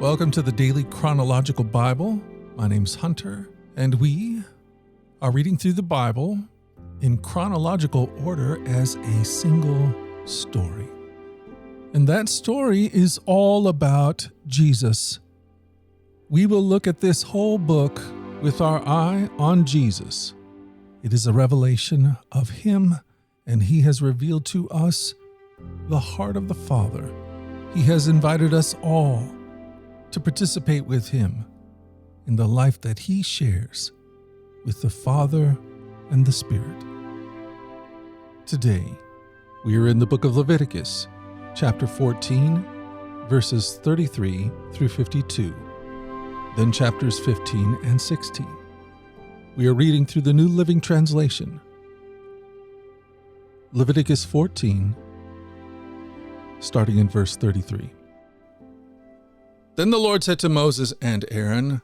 Welcome to the Daily Chronological Bible. My name's Hunter, and we are reading through the Bible in chronological order as a single story. And that story is all about Jesus. We will look at this whole book with our eye on Jesus. It is a revelation of Him, and He has revealed to us the heart of the Father. He has invited us all to participate with Him in the life that He shares with the Father and the Spirit. Today, we are in the book of Leviticus, chapter 14, verses 33 through 52, then chapters 15 and 16. We are reading through the New Living Translation. Leviticus 14, starting in verse 33. Then the Lord said to Moses and Aaron,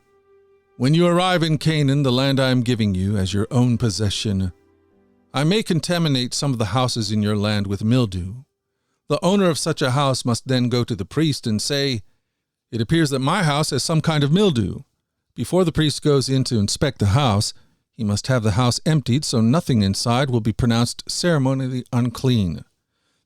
"When you arrive in Canaan, the land I am giving you as your own possession, I may contaminate some of the houses in your land with mildew. The owner of such a house must then go to the priest and say, 'It appears that my house has some kind of mildew.' Before the priest goes in to inspect the house, he must have the house emptied so nothing inside will be pronounced ceremonially unclean.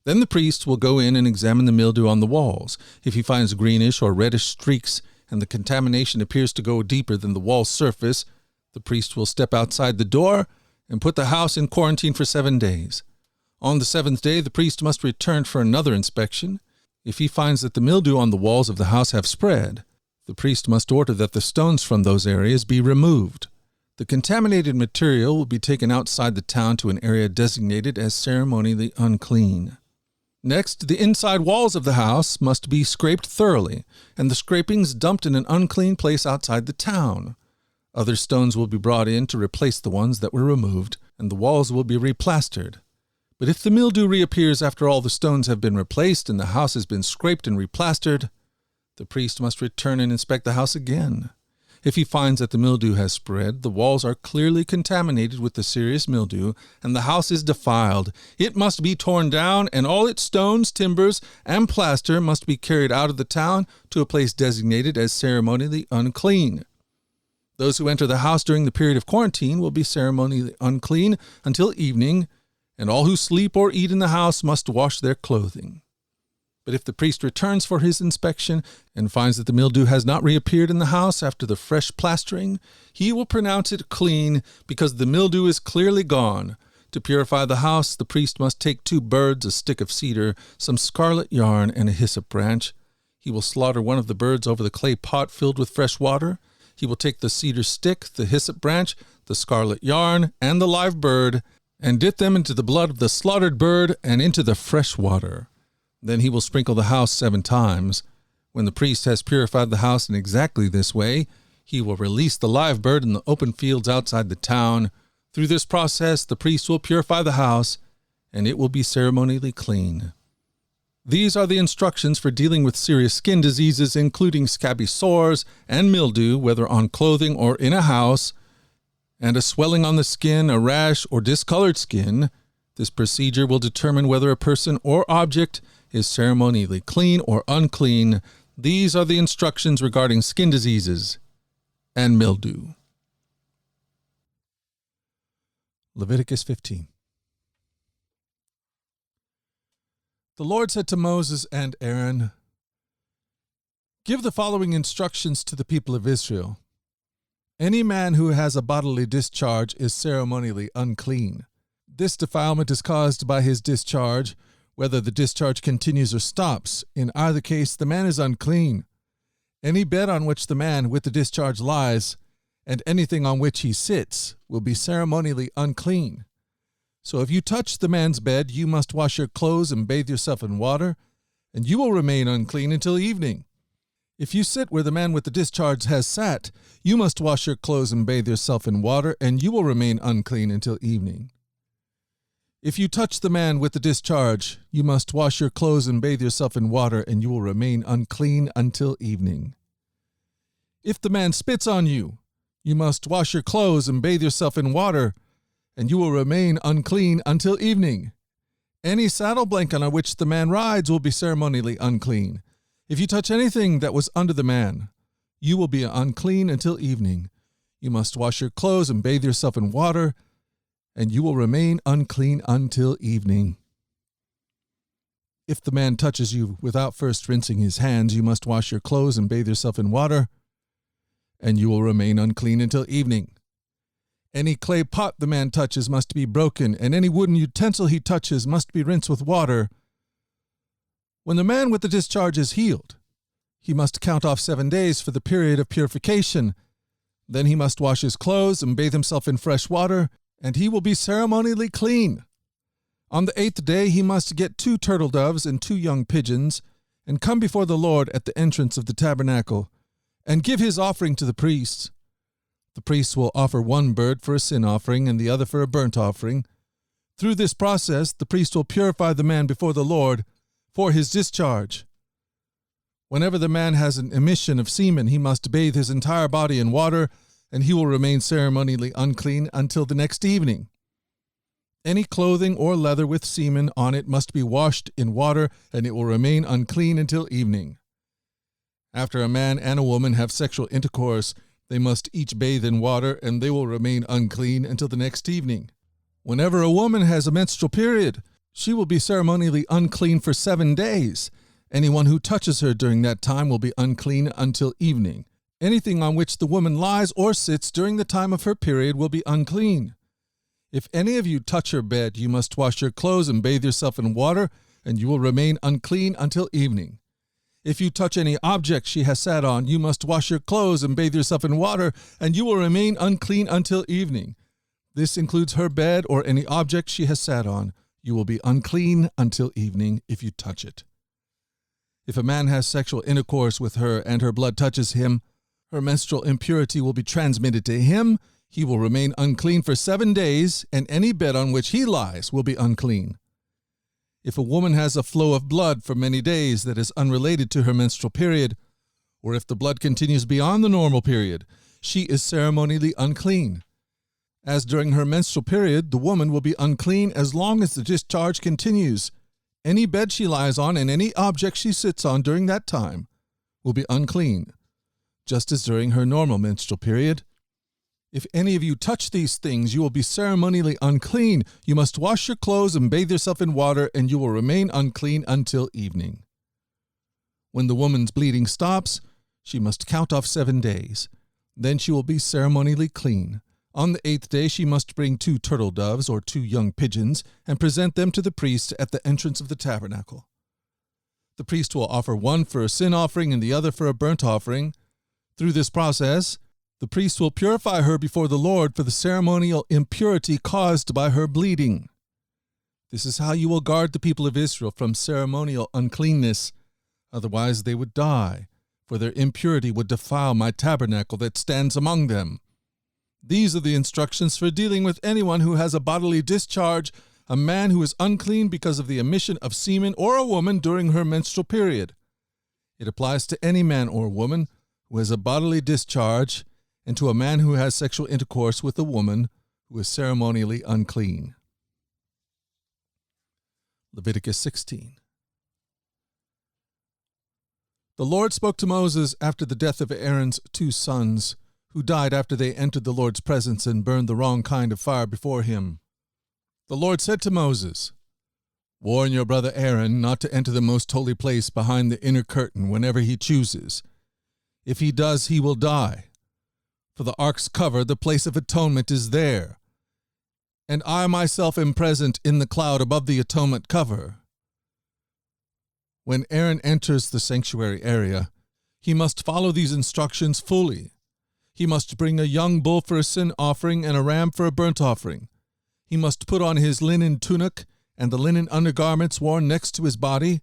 Then the priest will go in and examine the mildew on the walls. If he finds greenish or reddish streaks and the contamination appears to go deeper than the wall surface, the priest will step outside the door and put the house in quarantine for 7 days. On the 7th day, the priest must return for another inspection. If he finds that the mildew on the walls of the house have spread, the priest must order that the stones from those areas be removed. The contaminated material will be taken outside the town to an area designated as ceremonially unclean. Next, the inside walls of the house must be scraped thoroughly, and the scrapings dumped in an unclean place outside the town. Other stones will be brought in to replace the ones that were removed, and the walls will be replastered. But if the mildew reappears after all the stones have been replaced and the house has been scraped and replastered, the priest must return and inspect the house again. If he finds that the mildew has spread, the walls are clearly contaminated with the serious mildew, and the house is defiled, it must be torn down, and all its stones, timbers, and plaster must be carried out of the town to a place designated as ceremonially unclean. Those who enter the house during the period of quarantine will be ceremonially unclean until evening, and all who sleep or eat in the house must wash their clothing. But if the priest returns for his inspection and finds that the mildew has not reappeared in the house after the fresh plastering, he will pronounce it clean because the mildew is clearly gone. To purify the house, the priest must take 2 birds, a stick of cedar, some scarlet yarn, and a hyssop branch. He will slaughter one of the birds over the clay pot filled with fresh water. He will take the cedar stick, the hyssop branch, the scarlet yarn, and the live bird, and dip them into the blood of the slaughtered bird and into the fresh water. Then he will sprinkle the house 7 times. When the priest has purified the house in exactly this way, he will release the live bird in the open fields outside the town. Through this process, the priest will purify the house, and it will be ceremonially clean. These are the instructions for dealing with serious skin diseases, including scabby sores and mildew, whether on clothing or in a house, and a swelling on the skin, a rash, or discolored skin. This procedure will determine whether a person or object is ceremonially clean or unclean. These are the instructions regarding skin diseases and mildew. Leviticus 15. The Lord said to Moses and Aaron, "Give the following instructions to the people of Israel. Any man who has a bodily discharge is ceremonially unclean. This defilement is caused by his discharge. Whether the discharge continues or stops, in either case the man is unclean. Any bed on which the man with the discharge lies, and anything on which he sits, will be ceremonially unclean. So if you touch the man's bed, you must wash your clothes and bathe yourself in water, and you will remain unclean until evening. If you sit where the man with the discharge has sat, you must wash your clothes and bathe yourself in water, and you will remain unclean until evening. If you touch the man with the discharge, you must wash your clothes and bathe yourself in water, and you will remain unclean until evening. If the man spits on you, you must wash your clothes and bathe yourself in water, and you will remain unclean until evening. Any saddle blanket on which the man rides will be ceremonially unclean. If you touch anything that was under the man, you will be unclean until evening. You must wash your clothes and bathe yourself in water, and you will remain unclean until evening. If the man touches you without first rinsing his hands, you must wash your clothes and bathe yourself in water, and you will remain unclean until evening. Any clay pot the man touches must be broken, and any wooden utensil he touches must be rinsed with water. When the man with the discharge is healed, he must count off 7 days for the period of purification. Then he must wash his clothes and bathe himself in fresh water, and he will be ceremonially clean. On the 8th day he must get 2 turtle doves and 2 young pigeons, and come before the Lord at the entrance of the tabernacle, and give his offering to the priests. The priests will offer one bird for a sin offering and the other for a burnt offering. Through this process, the priest will purify the man before the Lord for his discharge. Whenever the man has an emission of semen, he must bathe his entire body in water, and he will remain ceremonially unclean until the next evening. Any clothing or leather with semen on it must be washed in water, and it will remain unclean until evening. After a man and a woman have sexual intercourse, they must each bathe in water, and they will remain unclean until the next evening. Whenever a woman has a menstrual period, she will be ceremonially unclean for 7 days. Anyone who touches her during that time will be unclean until evening. Anything on which the woman lies or sits during the time of her period will be unclean. If any of you touch her bed, you must wash your clothes and bathe yourself in water, and you will remain unclean until evening. If you touch any object she has sat on, you must wash your clothes and bathe yourself in water, and you will remain unclean until evening. This includes her bed or any object she has sat on. You will be unclean until evening if you touch it. If a man has sexual intercourse with her and her blood touches him, her menstrual impurity will be transmitted to him. He will remain unclean for 7 days, and any bed on which he lies will be unclean. If a woman has a flow of blood for many days that is unrelated to her menstrual period, or if the blood continues beyond the normal period, she is ceremonially unclean. As during her menstrual period, the woman will be unclean as long as the discharge continues. Any bed she lies on and any object she sits on during that time will be unclean, just as during her normal menstrual period. If any of you touch these things, you will be ceremonially unclean. You must wash your clothes and bathe yourself in water, and you will remain unclean until evening. When the woman's bleeding stops, she must count off 7 days. Then she will be ceremonially clean. On the 8th day she must bring 2 turtle doves or 2 young pigeons and present them to the priest at the entrance of the tabernacle. The priest will offer one for a sin offering and the other for a burnt offering. Through this process, the priest will purify her before the Lord for the ceremonial impurity caused by her bleeding. This is how you will guard the people of Israel from ceremonial uncleanness. Otherwise they would die, for their impurity would defile my tabernacle that stands among them. These are the instructions for dealing with anyone who has a bodily discharge, a man who is unclean because of the emission of semen, or a woman during her menstrual period. It applies to any man or woman who has a bodily discharge, and to a man who has sexual intercourse with a woman who is ceremonially unclean. Leviticus 16. The Lord spoke to Moses after the death of Aaron's 2 sons, who died after they entered the Lord's presence and burned the wrong kind of fire before him. The Lord said to Moses, "Warn your brother Aaron not to enter the most holy place behind the inner curtain whenever he chooses. If he does, he will die. For the ark's cover, the place of atonement, is there, and I myself am present in the cloud above the atonement cover. When Aaron enters the sanctuary area, he must follow these instructions fully. He must bring a young bull for a sin offering and a ram for a burnt offering. He must put on his linen tunic and the linen undergarments worn next to his body.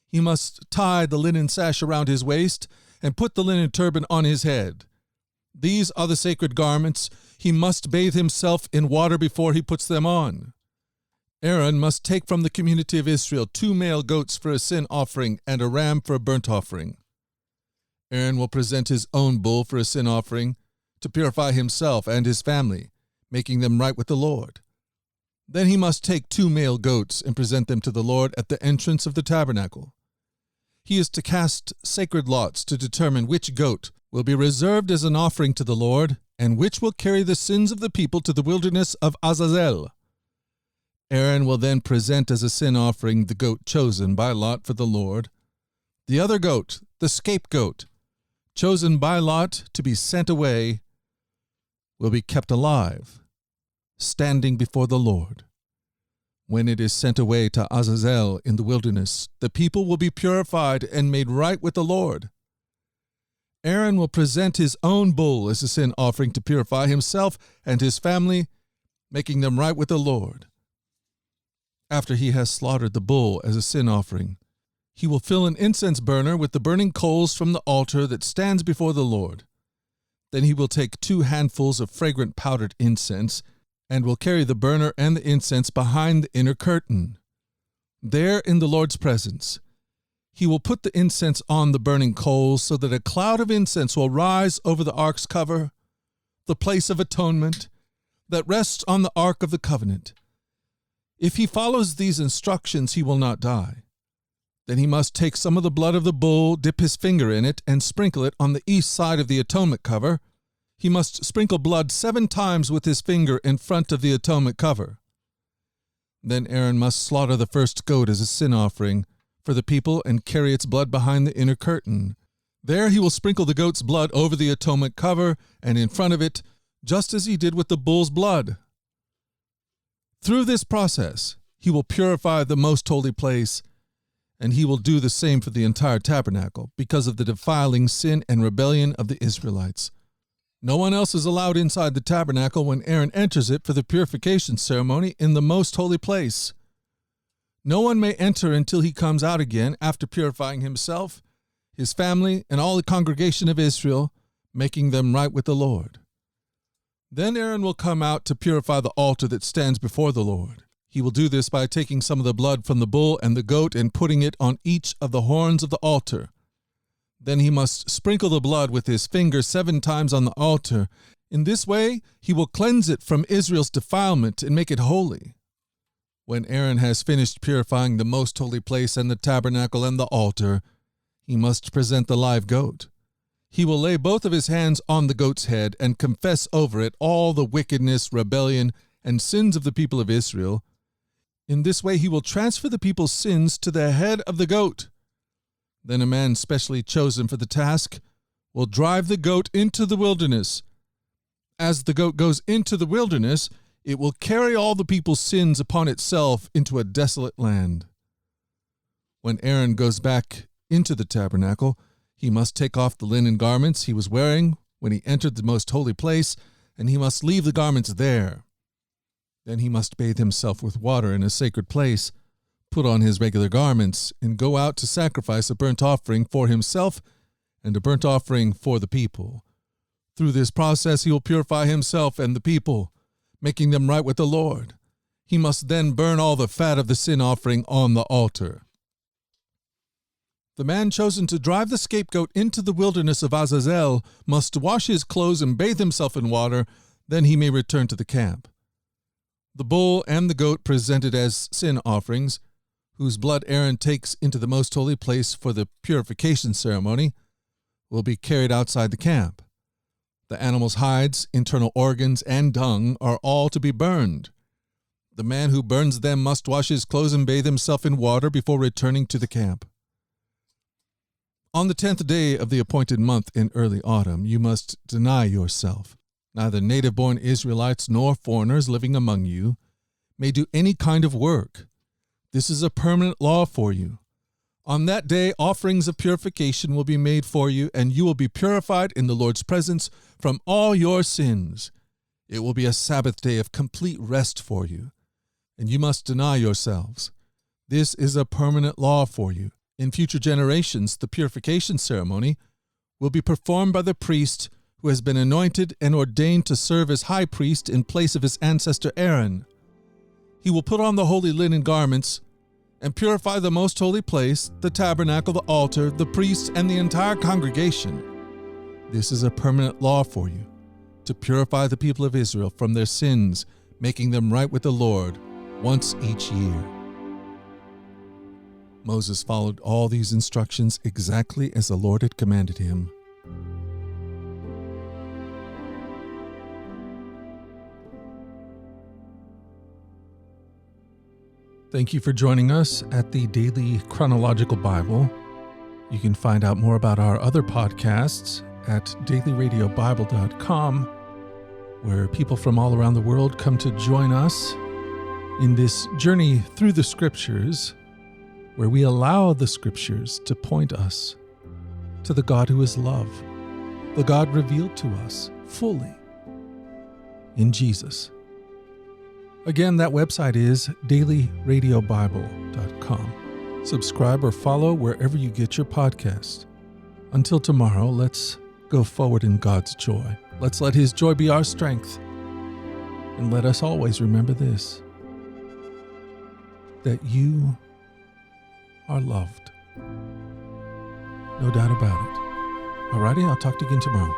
He must tie the linen sash around his waist and put the linen turban on his head. These are the sacred garments. He must bathe himself in water before he puts them on. Aaron must take from the community of Israel 2 male goats for a sin offering and a ram for a burnt offering. Aaron will present his own bull for a sin offering to purify himself and his family, making them right with the Lord. Then he must take 2 male goats and present them to the Lord at the entrance of the tabernacle. He is to cast sacred lots to determine which goat will be reserved as an offering to the Lord, and which will carry the sins of the people to the wilderness of Azazel. Aaron will then present as a sin offering the goat chosen by lot for the Lord. The other goat, the scapegoat, chosen by lot to be sent away, will be kept alive, standing before the Lord. When it is sent away to Azazel in the wilderness, the people will be purified and made right with the Lord. Aaron will present his own bull as a sin offering to purify himself and his family, making them right with the Lord. After he has slaughtered the bull as a sin offering, he will fill an incense burner with the burning coals from the altar that stands before the Lord. Then he will take 2 handfuls of fragrant powdered incense and will carry the burner and the incense behind the inner curtain. There in the Lord's presence, he will put the incense on the burning coals so that a cloud of incense will rise over the ark's cover, the place of atonement, that rests on the ark of the covenant. If he follows these instructions, he will not die. Then he must take some of the blood of the bull, dip his finger in it, and sprinkle it on the east side of the atonement cover. He must sprinkle blood 7 times with his finger in front of the atonement cover. Then Aaron must slaughter the first goat as a sin offering for the people and carry its blood behind the inner curtain. There he will sprinkle the goat's blood over the atonement cover and in front of it, just as he did with the bull's blood. Through this process, he will purify the most holy place, and he will do the same for the entire tabernacle because of the defiling sin and rebellion of the Israelites. No one else is allowed inside the tabernacle when Aaron enters it for the purification ceremony in the most holy place. No one may enter until he comes out again after purifying himself, his family, and all the congregation of Israel, making them right with the Lord. Then Aaron will come out to purify the altar that stands before the Lord. He will do this by taking some of the blood from the bull and the goat and putting it on each of the horns of the altar. Then he must sprinkle the blood with his finger 7 times on the altar. In this way, he will cleanse it from Israel's defilement and make it holy. When Aaron has finished purifying the most holy place and the tabernacle and the altar, he must present the live goat. He will lay both of his hands on the goat's head and confess over it all the wickedness, rebellion, and sins of the people of Israel. In this way, he will transfer the people's sins to the head of the goat. Then a man specially chosen for the task will drive the goat into the wilderness. As the goat goes into the wilderness, it will carry all the people's sins upon itself into a desolate land. When Aaron goes back into the tabernacle, he must take off the linen garments he was wearing when he entered the most holy place, and he must leave the garments there. Then he must bathe himself with water in a sacred place, put on his regular garments, and go out to sacrifice a burnt offering for himself and a burnt offering for the people. Through this process he will purify himself and the people, making them right with the Lord. He must then burn all the fat of the sin offering on the altar. The man chosen to drive the scapegoat into the wilderness of Azazel must wash his clothes and bathe himself in water, then he may return to the camp. The bull and the goat presented as sin offerings, whose blood Aaron takes into the most holy place for the purification ceremony, will be carried outside the camp. The animal's hides, internal organs, and dung are all to be burned. The man who burns them must wash his clothes and bathe himself in water before returning to the camp. On the 10th day of the appointed month in early autumn, you must deny yourself. Neither native-born Israelites nor foreigners living among you may do any kind of work. This is a permanent law for you. On that day, offerings of purification will be made for you, and you will be purified in the Lord's presence from all your sins. It will be a Sabbath day of complete rest for you, and you must deny yourselves. This is a permanent law for you. In future generations, the purification ceremony will be performed by the priest who has been anointed and ordained to serve as high priest in place of his ancestor Aaron. He will put on the holy linen garments and purify the most holy place, the tabernacle, the altar, the priests, and the entire congregation. This is a permanent law for you, to purify the people of Israel from their sins, making them right with the Lord once each year. Moses followed all these instructions exactly as the Lord had commanded him. Thank you for joining us at the Daily Chronological Bible. You can find out more about our other podcasts at dailyradiobible.com, where people from all around the world come to join us in this journey through the Scriptures, where we allow the Scriptures to point us to the God who is love, the God revealed to us fully in Jesus. Again, that website is dailyradiobible.com. Subscribe or follow wherever you get your podcasts. Until tomorrow, let's go forward in God's joy. Let's let His joy be our strength. And let us always remember this, that you are loved. No doubt about it. Alrighty, I'll talk to you again tomorrow.